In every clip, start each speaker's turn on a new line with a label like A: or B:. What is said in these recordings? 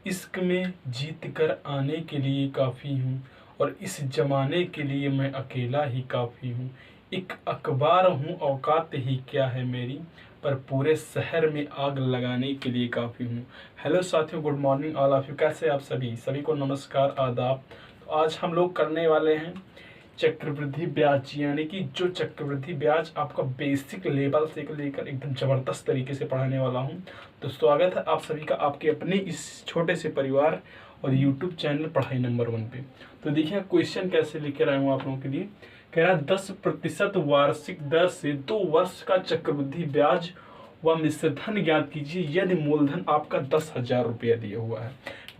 A: इश्क में जीत कर आने के लिए काफ़ी हूँ और इस जमाने के लिए मैं अकेला ही काफ़ी हूँ। एक अखबार हूँ, औकात ही क्या है मेरी, पर पूरे शहर में आग लगाने के लिए काफ़ी हूँ। हेलो साथियों, good morning all of you. कैसे आप सभी को नमस्कार, आदाब। तो आज हम लोग करने वाले हैं चक्रवृद्धि ब्याज, यानी कि जो चक्रवृद्धि ब्याज आपका बेसिक लेवल से लेकर एकदम ज़बरदस्त तरीके से पढ़ाने वाला हूं। तो स्वागत है आप सभी का आपके अपने इस छोटे से परिवार और यूट्यूब चैनल पढ़ाई नंबर 1 पे। तो देखिए क्वेश्चन कैसे लेकर आया हूँ आप लोगों के लिए। कह रहा 10% वार्षिक दर से 2 वर्ष का चक्रवृद्धि ब्याज व मिश्रधन ज्ञात कीजिए यदि मूलधन आपका 10,000 रुपया दिया हुआ है।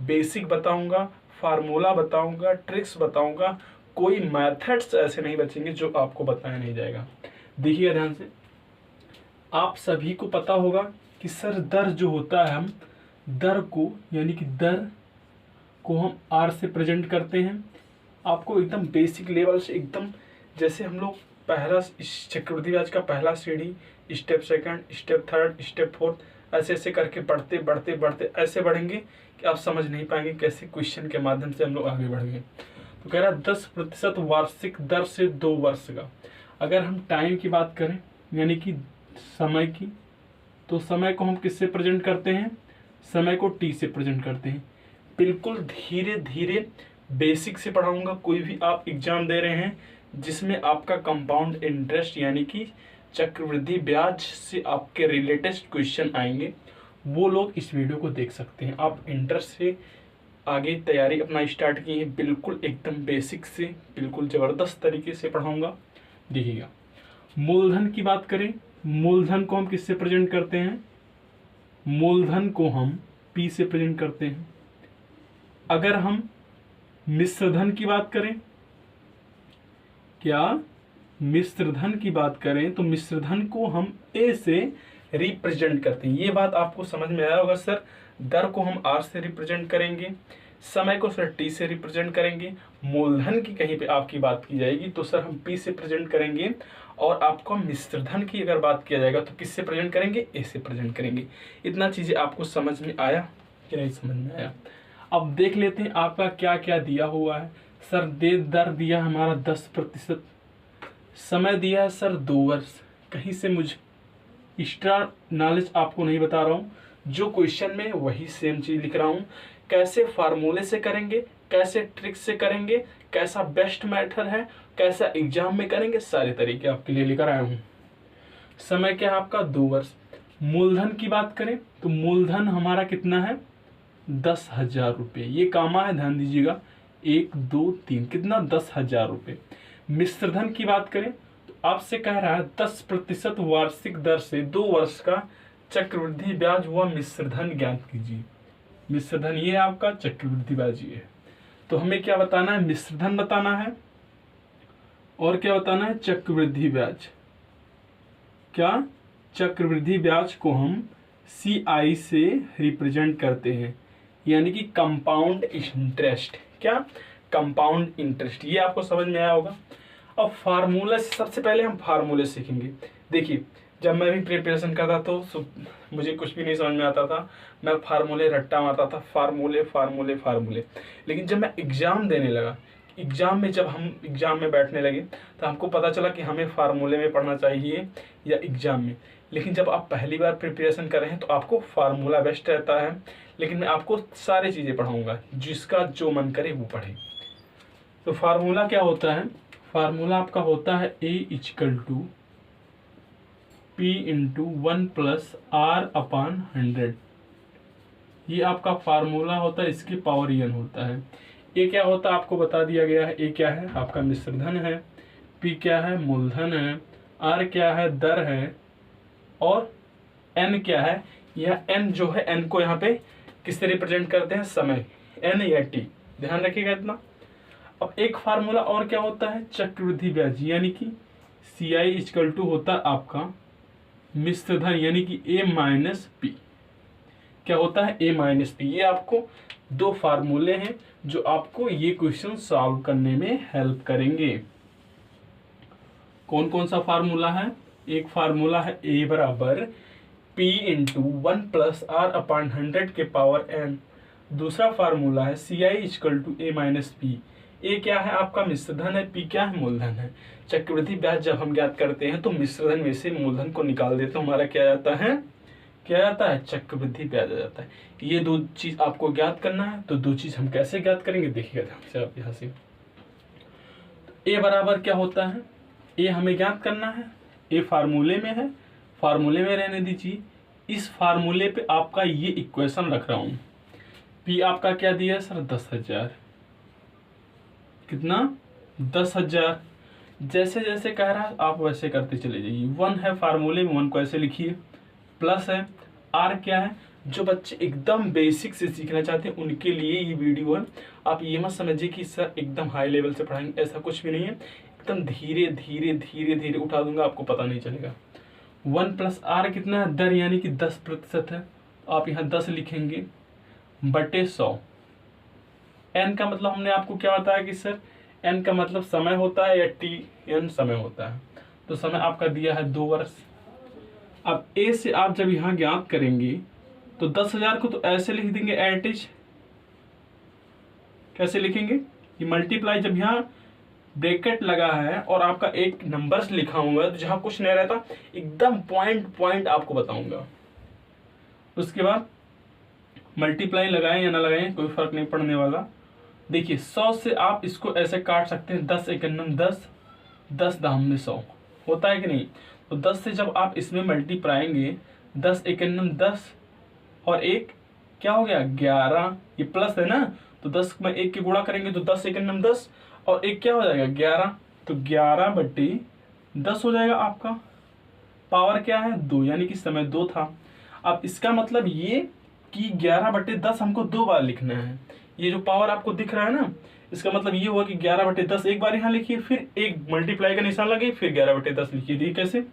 A: बेसिक बताऊंगा, फार्मूला बताऊंगा, ट्रिक्स बताऊंगा, कोई मैथड्स ऐसे नहीं बचेंगे जो आपको बताया नहीं जाएगा। देखिए ध्यान से, आप सभी को पता होगा कि सर दर जो होता है, हम दर को यानी कि दर को हम आर से प्रेजेंट करते हैं। आपको एकदम बेसिक लेवल से एकदम जैसे हम लोग पहला इस चक्रवृद्धि ब्याज का पहला सीढ़ी, step second, step third, step fourth, ऐसे ऐसे करके बढ़ते बढ़ते बढ़ते ऐसे बढ़ेंगे कि आप समझ नहीं पाएंगे कैसे क्वेश्चन के माध्यम से हम लोग आगे बढ़ गए। तो कह रहा है 10% वार्षिक दर से 2 वर्ष का। अगर हम टाइम की बात करें यानी कि समय की, तो समय को हम किससे प्रेजेंट करते हैं? समय को टी से प्रेजेंट करते हैं। बिल्कुल धीरे धीरे बेसिक से पढ़ाऊंगा। कोई भी आप एग्जाम दे रहे हैं जिसमें आपका कंपाउंड इंटरेस्ट यानी कि चक्रवृद्धि ब्याज से आपके रिलेटेड क्वेश्चन आएंगे, वो लोग इस वीडियो को देख सकते हैं। आप इंटरेस्ट से आगे तैयारी अपना स्टार्ट की है, बिल्कुल एकदम बेसिक से बिल्कुल ज़बरदस्त तरीके से पढ़ाऊंगा। देखिएगा, मूलधन की बात करें, मूलधन को हम किससे प्रेजेंट करते हैं? मूलधन को हम पी से प्रेजेंट करते हैं। अगर हम मिश्रधन की बात करें, क्या मिश्रधन की बात करें तो मिश्रधन को हम ए से रिप्रेजेंट करते हैं। ये बात आपको समझ में आया होगा सर। दर को हम आर से रिप्रेजेंट करेंगे, समय को सर टी से रिप्रेजेंट करेंगे, मूलधन की कहीं पे आपकी बात की जाएगी तो सर हम पी से प्रेजेंट करेंगे, और आपको मिश्रधन की अगर बात किया जाएगा तो किससे प्रेजेंट करेंगे? ए से प्रेजेंट करेंगे। इतना चीज़ें आपको समझ में आया कि नहीं समझ में आया? अब देख लेते हैं आपका क्या क्या दिया हुआ है। सर दर दिया हमारा 10%, समय दिया है सर 2 वर्ष। कहीं से मुझे एक्स्ट्रा नॉलेज आपको नहीं बता रहा हूँ, जो क्वेश्चन में वही सेम चीज़ लिख रहा हूँ। कैसे फार्मूले से करेंगे, कैसे ट्रिक्स से करेंगे, कैसा बेस्ट मेथड है, कैसा एग्जाम में करेंगे, सारे तरीके आपके लिए लेकर आया हूँ। समय क्या है आपका? 2 वर्ष। मूलधन की बात करें तो मूलधन हमारा कितना है? 10,000 रुपये। ये कामा है, ध्यान दीजिएगा, 1 2 3, कितना? 10,000 रुपये। मिश्रधन की बात करें तो आपसे कह रहा है 10% वार्षिक दर से 2 वर्ष का चक्रवृद्धि ब्याज हुआ मिश्रधन ज्ञात कीजिए। मिश्रधन ये आपका, चक्रवृद्धि ब्याज ये है। तो हमें क्या बताना है? मिश्रधन बताना है और क्या बताना है? चक्रवृद्धि ब्याज। क्या? चक्रवृद्धि ब्याज को हम CI से रिप्रेजेंट करते हैं, यानी कि कंपाउंड इंटरेस्ट। क्या? Compound interest. ये आपको समझ में आया होगा। अब फार्मूला, सबसे पहले हम फार्मूले सीखेंगे। देखिए, जब मैं भी प्रिपरेशन करता तो मुझे कुछ भी नहीं समझ में आता था, मैं फार्मूले रट्टा मारता था, फार्मूले फार्मूले फार्मूले। लेकिन जब मैं एग्ज़ाम देने लगा, जब हम एग्ज़ाम में बैठने लगे तो हमको पता चला कि हमें फार्मूले में पढ़ना चाहिए या एग्ज़ाम में। लेकिन जब आप पहली बार प्रिपरेशन कर रहे हैं तो आपको फार्मूला बेस्ट रहता है। लेकिन मैं आपको सारी चीज़ें पढ़ाऊँगा, जिसका जो मन करे वो पढ़े। तो फार्मूला क्या होता है? फार्मूला आपका होता है A = P × 1 + R/100। ये आपका फार्मूला होता है, इसकी पावर n होता है। ए क्या होता है आपको बता दिया गया है। ए क्या है? आपका मिश्रधन है। पी क्या है? मूलधन है। आर क्या है? दर है। और एन क्या है? यह एन जो है, एन को यहाँ पे किससे रिप्रेजेंट करते हैं? समय, एन या टी। ध्यान रखिएगा इतना। अब एक फार्मूला और क्या होता है? चक्रवृद्धि ब्याज, यानी कि CI = होता है आपका मिश्रधन, यानी कि A - P। क्या होता है? A - P। ये आपको 2 फार्मूले हैं जो आपको ये क्वेश्चन सॉल्व करने में हेल्प करेंगे। कौन कौन सा फार्मूला है? एक फार्मूला है A = P × 1 + R/100 के पावर n, दूसरा फार्मूला है CI=A-P। ए क्या है आपका मिश्रधन है, पी क्या है मूलधन है। चक्रवृद्धि ब्याज जब हम ज्ञात करते हैं तो मिश्रधन में से मूलधन को निकाल देते तो हमारा क्या आता है, क्या आता है, चक्रवृद्धि ब्याज आ जाता है। ये दो चीज आपको ज्ञात करना है। तो दो चीज हम कैसे ज्ञात करेंगे देखिएगा ध्यान से आप यहाँ से। ए बराबर क्या होता है, ए हमें ज्ञात करना है, ए फार्मूले में है, फार्मूले में रहने दीजिए। इस फार्मूले पे आपका ये इक्वेशन रख रहा हूं। पी आपका क्या दिया है सर, 10,000। कितना, 10,000। जैसे जैसे कह रहा है आप वैसे करते चले जाइए। 1 है फार्मूले में, 1 को ऐसे लिखिए, प्लस है आर क्या है। जो बच्चे एकदम बेसिक से सीखना चाहते हैं उनके लिए ये वीडियो है। आप ये मत समझिए कि सर एकदम हाई लेवल से पढ़ाएंगे, ऐसा कुछ भी नहीं है। एकदम धीरे धीरे धीरे धीरे उठा दूंगा, आपको पता नहीं चलेगा। 1 प्लस आर कितना है, दर यानी कि 10% है। आप यहाँ 10 लिखेंगे बटे 100। एन का मतलब हमने आपको क्या बताया कि सर एन का मतलब समय होता है या टी एन समय होता है। तो समय आपका दिया है 2 वर्ष। अब ए से आप जब यहाँ ज्ञात करेंगे तो 10,000 को तो ऐसे लिख देंगे एट इज, कैसे लिखेंगे, ये मल्टीप्लाई, जब यहाँ ब्रैकेट लगा है और आपका एक नंबर्स लिखा हुआ है तो जहां कुछ नहीं रहता एकदम पॉइंट पॉइंट आपको बताऊंगा। उसके बाद मल्टीप्लाई लगाएं या ना लगाएं कोई फर्क नहीं पड़ने वाला। देखिए 100 से आप इसको ऐसे काट सकते हैं, 10 एकन्नम 10, 10 दाम में 100 होता है कि नहीं। तो 10 से जब आप इसमें मल्टीप्लाएंगे, 10 एकन्नम 10 और एक क्या हो गया 11, ये प्लस है ना, तो 10 में 1 के गुणा करेंगे तो 10 एकन्नम 10 और एक क्या हो जाएगा 11, तो 11 बटे 10 हो जाएगा आपका। पावर क्या है 2, यानी कि समय 2 था। अब इसका मतलब ये कि 11 बटे 10 हमको 2 बार लिखना है। ये जो पावर आपको दिख रहा है ना, इसका मतलब ये हुआ कि 11 बटे 10 एक बार यहाँ लिखिए, फिर एक मल्टीप्लाई का निशान लगे, फिर 11 बटे 10 लिखिए। देखिए कैसे,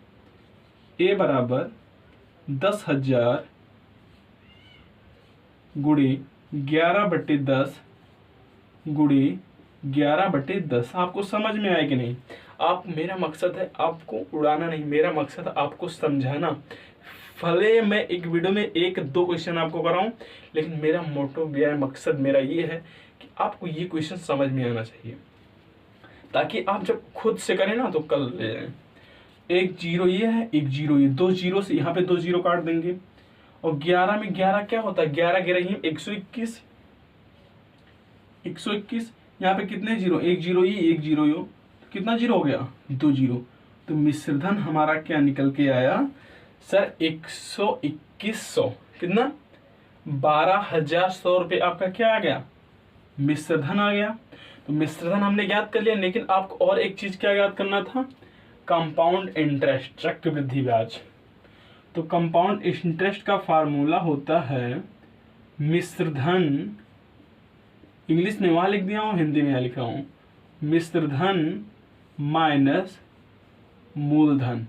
A: ए बराबर 10,000 गुणे 11 बटे 10 गुणे 11 बटे 10। आपको समझ में आए कि नहीं। आप, मेरा मकसद है आपको उड़ाना नहीं, मेरा मकसद है आपको समझाना। भले मैं एक वीडियो में 1-2 क्वेश्चन आपको कराऊं, लेकिन मेरा मोटो, मेरा मकसद मेरा ये है कि आपको ये क्वेश्चन समझ में आना चाहिए, ताकि आप जब खुद से करें ना तो कल ले जाए। एक जीरो ये है, एक जीरो ये, 2 जीरो से यहाँ पे 2 जीरो काट देंगे। और 11 में 11 क्या होता है, 11 11 121, 121। यहाँ पे कितने जीरो, एक जीरो ये, एक जीरो यो, तो कितना जीरो हो गया 2 जीरो। तो मिश्रधन हमारा क्या निकल के आया सर 12100, कितना 12,100 रुपये आपका क्या आ गया, मिश्रधन आ गया। तो मिश्रधन हमने ज्ञात कर लिया, लेकिन आपको और एक चीज क्या ज्ञात करना था, कंपाउंड इंटरेस्ट, चक्रवृद्धि ब्याज। तो कंपाउंड इंटरेस्ट का फार्मूला होता है मिश्रधन, इंग्लिश में वहां लिख दिया हूं, हिंदी में यहां लिख रहा हूं, मिश्रधन माइनस मूलधन।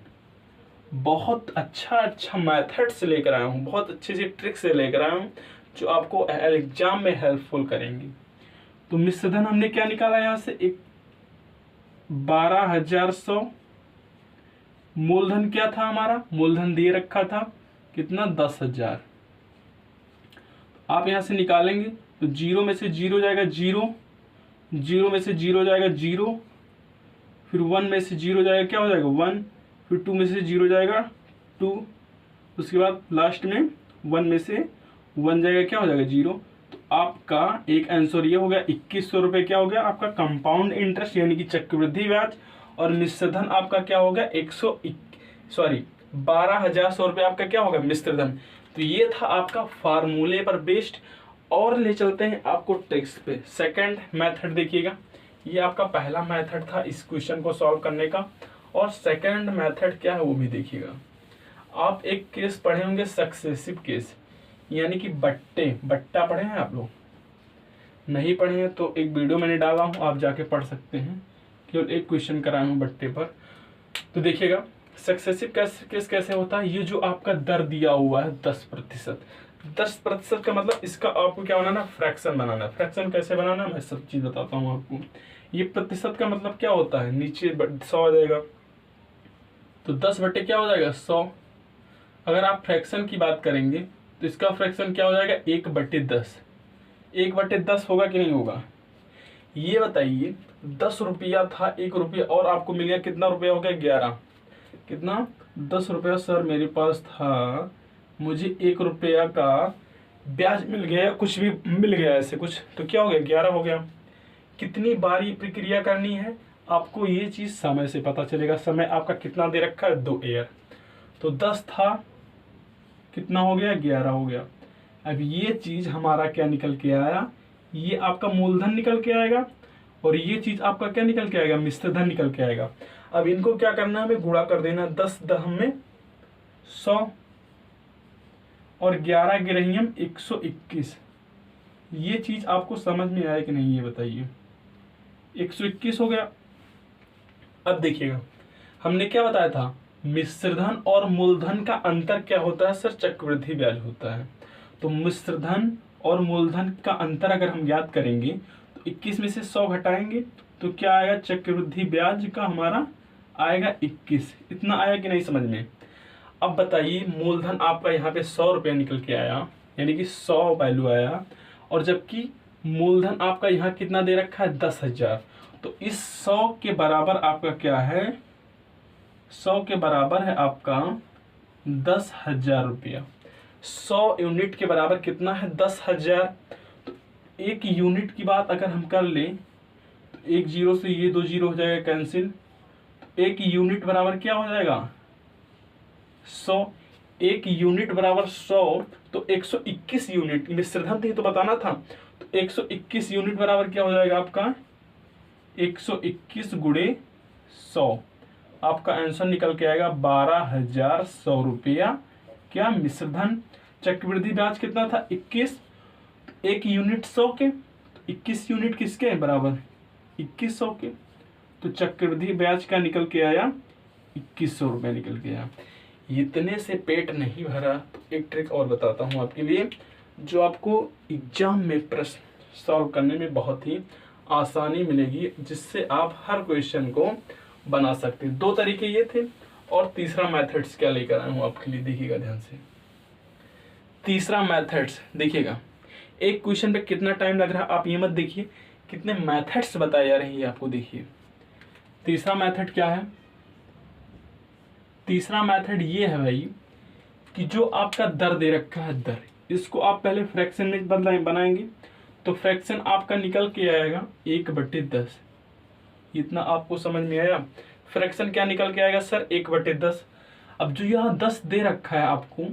A: बहुत अच्छा मेथड से लेकर आया हूं, बहुत अच्छे से ट्रिक से लेकर आया हूं, जो आपको एग्जाम में हेल्पफुल करेंगी। तो मिश्रधन हमने क्या निकाला यहां से, एक 12,100। मूलधन क्या था हमारा, मूलधन दिए रखा था कितना 10,000। आप यहां से निकालेंगे तो 0 में से 0 जाएगा 0, 0 में से 0 जाएगा 0, फिर 1 में से 0 जाएगा क्या हो जाएगा 1, फिर 2 में से 0 जाएगा 2, उसके बाद लास्ट में 1 में से 1 जाएगा क्या हो जाएगा 0। तो आपका एक आंसर ये हो गया 2100 रुपये क्या हो गया आपका कंपाउंड इंटरेस्ट यानी कि चक्रवृद्धि ब्याज। और मिश्रधन आपका क्या हो गया 12,100 रुपये आपका क्या होगा मिश्रधन। तो ये था आपका फार्मूले पर बेस्ड। और ले चलते हैं आपको ट्रिक्स पे। सेकंड मेथड देखिएगा, ये आपका पहला मेथड था इस क्वेश्चन को सॉल्व करने का, और सेकंड मेथड क्या है वो भी देखिएगा। आप एक केस पढ़े होंगे सक्सेसिव केस, यानी कि बट्टा पढ़े हैं आप लोग, नहीं पढ़े हैं तो एक वीडियो मैंने डाला हूं, आप जाके पढ़ सकते हैं, केवल एक क्वेश्चन कराया हूं बट्टे पर। तो देखिएगा सक्सेसिव केस कैसे होता है। ये जो आपका दर दिया हुआ है 10%, 10% का मतलब इसका आपको क्या बनाना, फ्रैक्शन बनाना। फ्रैक्शन कैसे बनाना मैं सब चीज बताता हूँ आपको। ये प्रतिशत का मतलब क्या होता है, नीचे 100 आ जाएगा तो 10 बटे क्या हो जाएगा 100। अगर आप फ्रैक्शन की बात करेंगे तो इसका फ्रैक्शन क्या हो जाएगा 1/10, 1/10 होगा कि नहीं होगा? ये बताइए, 10 रुपया था, 1 रुपया और आपको मिल गया, कितना रुपया हो गया? 11। कितना? 10 रुपया सर मेरे पास था, मुझे 1 रुपया का ब्याज मिल गया, कुछ भी मिल गया ऐसे कुछ, तो क्या हो गया? 11 हो गया। कितनी बार ये प्रक्रिया करनी है आपको, ये चीज समय से पता चलेगा। समय आपका कितना दे रखा है? 2 ईयर। तो 10 था, कितना हो गया? 11 हो गया। अब ये चीज हमारा क्या निकल के आया? ये आपका मूलधन निकल के आएगा, और ये चीज आपका क्या निकल के आएगा? मिश्रधन निकल के आएगा। अब इनको क्या करना है? हमें गुणा कर देना। 10 दहम में 100 और 11 गिरही हम 121। ये चीज आपको समझ में आया कि नहीं, ये बताइए। 121 हो गया। अब देखिएगा, हमने क्या बताया था? मिश्रधन और मूलधन का अंतर क्या होता है सर? चक्रवृद्धि ब्याज होता है। तो मिश्रधन और मूलधन का अंतर अगर हम याद करेंगे तो 21 में से 100 घटाएंगे तो क्या आएगा? चक्रवृद्धि ब्याज का हमारा आएगा 21। इतना आया कि नहीं समझ में? अब बताइए, मूलधन आपका यहाँ पे 100 रुपया निकल के आया, यानी कि 100 वैल्यू आया, और जबकि मूलधन आपका यहाँ कितना दे रखा है? 10,000। तो इस 100 के बराबर आपका क्या है? 100 के बराबर है आपका 10,000 रुपया। 100 यूनिट के बराबर कितना है? 10,000। तो एक यूनिट की बात अगर हम कर लें तो एक जीरो से ये 2 जीरो हो जाएगा कैंसिल। तो एक यूनिट बराबर क्या हो जाएगा? 100। एक यूनिट बराबर 100, तो 121 यूनिट मिश्रधन थी तो बताना था। तो 121 यूनिट बराबर क्या हो जाएगा आपका? 121 गुणे 100। आपका आंसर निकल के आएगा 12,100 रुपया। क्या? मिश्रधन। चक्रवृद्धि ब्याज कितना था? 21। एक यूनिट 100 के, तो 21 यूनिट किसके बराबर? 2100 के। तो चक्रवृद्धि ब्याज का निकल के आया 2100 रुपये निकल के आया। इतने से पेट नहीं भरा तो एक ट्रिक और बताता हूँ आपके लिए, जो आपको एग्जाम में प्रश्न सॉल्व करने में बहुत ही आसानी मिलेगी, जिससे आप हर क्वेश्चन को बना सकते हैं। 2 तरीके ये थे, और तीसरा मेथड्स क्या लेकर आया हूँ आपके लिए, देखिएगा ध्यान से। तीसरा मेथड्स देखिएगा, एक क्वेश्चन पे कितना टाइम लग रहा है आप ये मत देखिए, कितने मेथड्स बताए जा रहे हैं आपको। देखिए तीसरा मेथड क्या है? तीसरा मेथड ये है भाई कि जो आपका दर दे रखा है, दर, इसको आप पहले फ्रैक्शन में बनाएंगे तो फ्रैक्शन आपका निकल के आएगा 1/10। इतना आपको समझ में आया? फ्रैक्शन क्या निकल के आएगा सर? 1/10। अब जो यहाँ 10 दे रखा है आपको,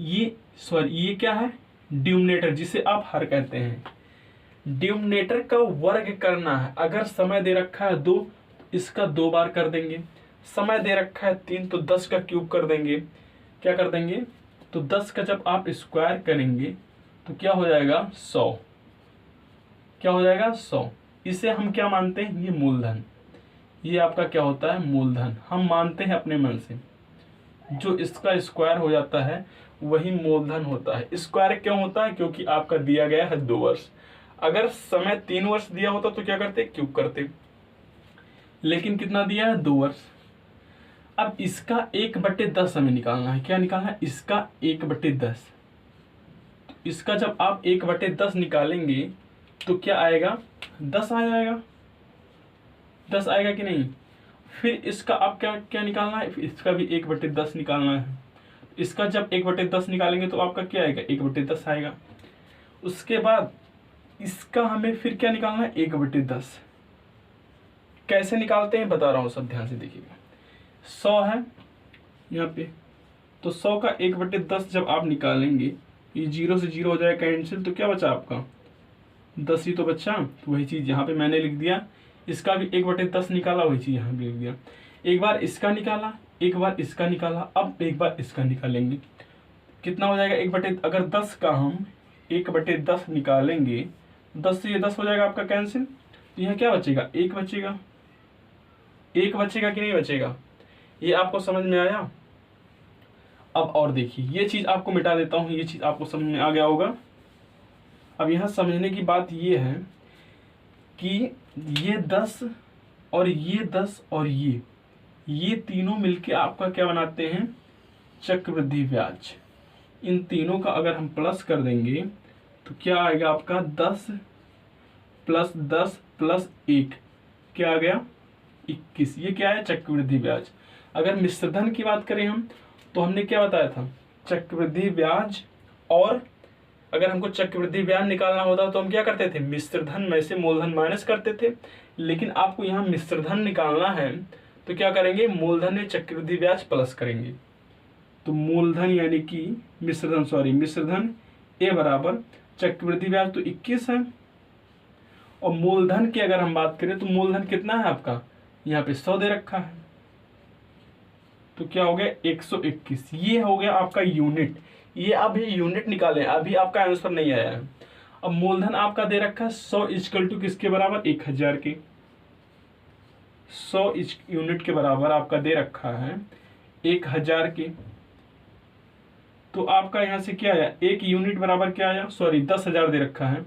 A: ये क्या है? डिनोमिनेटर, जिसे आप हर कहते हैं। डिनोमिनेटर का वर्ग करना है। अगर समय दे रखा है 2, इसका 2 बार कर देंगे। समय दे रखा है 3, तो 10 का क्यूब कर देंगे। क्या कर देंगे? तो 10 का जब आप स्क्वायर करेंगे तो क्या हो जाएगा? 100। क्या हो जाएगा? 100। इसे हम क्या मानते हैं? ये मूलधन। ये आपका क्या होता है? मूलधन। हम मानते हैं अपने मन से, जो इसका स्क्वायर हो जाता है वही मूलधन होता है। स्क्वायर क्यों होता है? क्योंकि आपका दिया गया है 2 वर्ष। अगर समय 3 वर्ष दिया होता तो क्या करते? क्यूब करते। लेकिन कितना दिया है? 2 वर्ष। अब इसका 1/10 हमें निकालना है। क्या निकालना है? इसका 1/10। इसका जब आप 1/10 निकालेंगे तो क्या आएगा? 10 आ जाएगा। 10 आएगा कि नहीं? फिर इसका आप क्या क्या निकालना है? इसका भी 1/10 निकालना है। इसका जब 1/10 निकालेंगे तो आपका क्या आएगा? 1/10 आएगा। उसके बाद इसका हमें फिर क्या निकालना है? 1/10। कैसे निकालते हैं बता रहा हूँ, सब ध्यान से देखिएगा। 100 है यहाँ पे, तो 100 का 1/10 जब आप निकालेंगे, ये 0 से 0 हो जाएगा कैंसिल, तो क्या बचा आपका? 10 ही तो बचा। तो वही चीज़ यहाँ पे मैंने लिख दिया। इसका भी 1/10 निकाला, वही चीज़ यहाँ पे लिख दिया। एक बार इसका निकाला, एक बार इसका निकाला, अब एक बार इसका निकालेंगे। कितना हो जाएगा? अगर 10 का हम 1/10 निकालेंगे, 10 से ये 10 हो जाएगा आपका कैंसिल। तो यहाँ क्या बचेगा? 1 बचेगा। 1 बचेगा कि नहीं बचेगा? ये आपको समझ में आया? अब और देखिए, ये चीज़ आपको मिटा देता हूँ, ये चीज़ आपको समझ में आ गया होगा। अब यहाँ समझने की बात ये है कि ये 10 और ये 10 और ये तीनों मिलके आपका क्या बनाते हैं? चक्रवृद्धि ब्याज। इन तीनों का अगर हम प्लस कर देंगे तो क्या आएगा आपका 10 प्लस 10 प्लस 1 क्या आ गया 21। ये क्या है चक्रवृद्धि ब्याज। अगर मिश्रधन की बात करें हम तो हमने क्या बताया था चक्रवृद्धि ब्याज, और अगर हमको चक्रवृद्धि ब्याज निकालना होता तो हम क्या करते थे मिश्रधन में से मूलधन माइनस करते थे। लेकिन आपको यहाँ मिश्रधन निकालना है तो क्या करेंगे मूलधन में चक्रवृद्धि ब्याज प्लस करेंगे। तो मूलधन यानी कि मिश्रधन ए बराबर चक्रवृद्धि ब्याज तो 21 है, और मूलधन की अगर हम बात करें तो मूलधन कितना है आपका यहाँ पे 100 दे रखा है, तो क्या हो गया 121। ये हो गया आपका यूनिट। ये अभी यूनिट निकालें, अभी आपका आंसर नहीं आया है। अब मूलधन आपका दे रखा है 100 इक्वल टू किसके बराबर 1000 के, 100 यूनिट के बराबर आपका दे रखा है 1000 के। तो आपका यहां से क्या आया 1 यूनिट बराबर क्या आया 10,000 दे रखा है।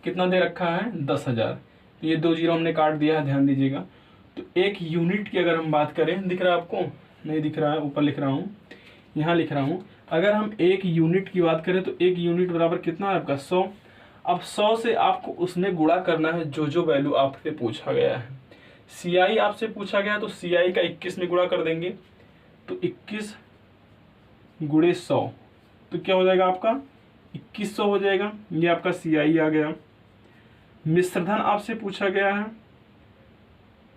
A: कितना दे रखा है 10,000। तो ये 2 जीरो हमने काट दिया है, ध्यान दीजिएगा। तो 1 यूनिट की अगर हम बात करें, दिख रहा है आपको नहीं दिख रहा है, ऊपर लिख रहा हूँ, यहाँ लिख रहा हूँ। अगर हम 1 यूनिट की बात करें तो 1 यूनिट बराबर कितना है आपका 100। अब 100 से आपको उसमें गुणा करना है जो वैल्यू आपसे पूछा गया है। सीआई आपसे पूछा गया तो सीआई का 21 में गुणा कर देंगे, तो 21 गुणे 100 तो क्या हो जाएगा आपका 2100 हो जाएगा। ये आपका सीआई आ गया। मिश्रधन आपसे पूछा गया है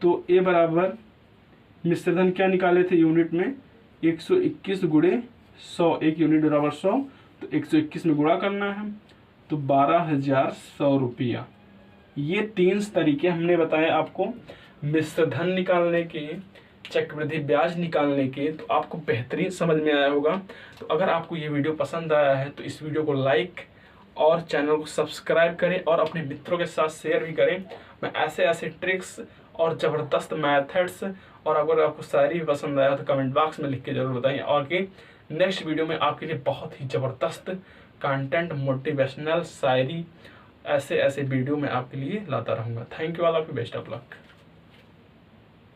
A: तो ए बराबर मिश्रधन क्या निकाले थे यूनिट में 121 गुणे 100, 1 यूनिट बराबर 100, तो 121 में गुणा करना है तो 12,100 रुपया। ये 3 तरीके हमने बताए आपको मिश्रधन निकालने के, चक्रवृद्धि ब्याज निकालने के। तो आपको बेहतरीन समझ में आया होगा। तो अगर आपको ये वीडियो पसंद आया है तो इस वीडियो को लाइक और चैनल को सब्सक्राइब करें और अपने मित्रों के साथ शेयर भी करें। मैं ऐसे ट्रिक्स और ज़बरदस्त मैथड्स, और अगर आपको शायरी भी पसंद आया तो कमेंट बॉक्स में लिख के जरूर बताएं। और कि नेक्स्ट वीडियो में आपके लिए बहुत ही ज़बरदस्त कंटेंट, मोटिवेशनल शायरी, ऐसे वीडियो मैं आपके लिए लाता रहूँगा। Thank you all of you, best of luck.